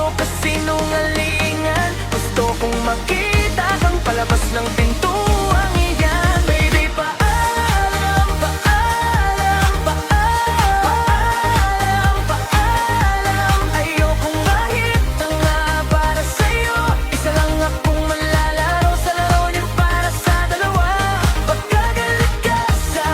ito kasinungalingan. Gusto kong makita kang palabas ng pintuang iyan. Baby, paalam, paalam, paalam, paalam. Ayokong mahita nga para sa'yo. Isa lang akong malalaro sa laro niyo para sa dalawa. Baka galit ka sa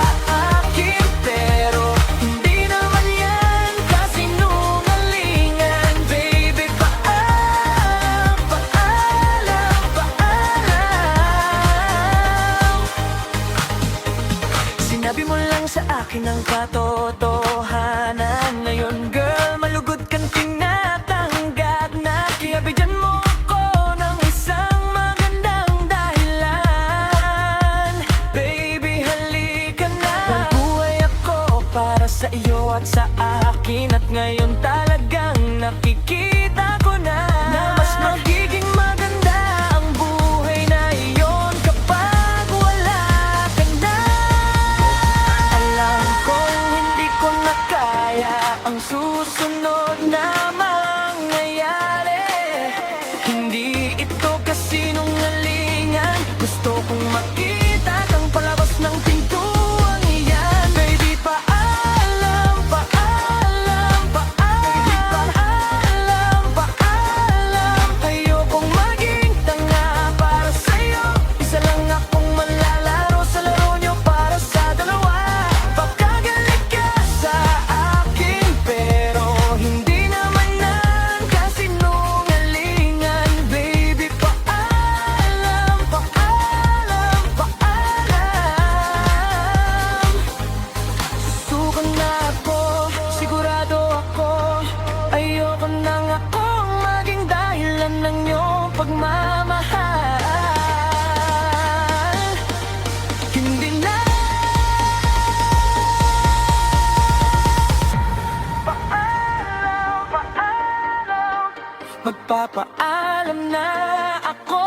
akin, pero hindi naman yan kasinungalingan. Baby, paalam, paalam, paalam. Sinabi mo lang sa akin ang katotohanan. Ngayon girl, malugod kang tinatanggap na. Kaya bigyan mo ako ng isang magandang dahilan. Baby, halika na. Nagbuhay ako para sa iyo at sa akin. At ngayon talagang nakikita ko na mas magiging maganda ang buhay na iyon kapag wala ka na. Alam kong hindi ko na kaya ang susunod na mangyayari. Hindi ito kasinungalingan. Gusto kong makita kang palabas ng pintuang iyan. Baby, paalam, paalam, paalam, paalam. Ayokong maging tanga para sa'yo. Isa lang akong malalaro sa laro niyo para sa dalawa. Baka galit ka sa akin, pero hindi naman yan kasinungalingan. Baby, paalam, paalam, paalam. Susukan na ako, sigurado ako. Ayoko na nga akong maging dahilan ng iyong pagmamahal. Hindi na. Paalam, paalam, magpapaalam na ako.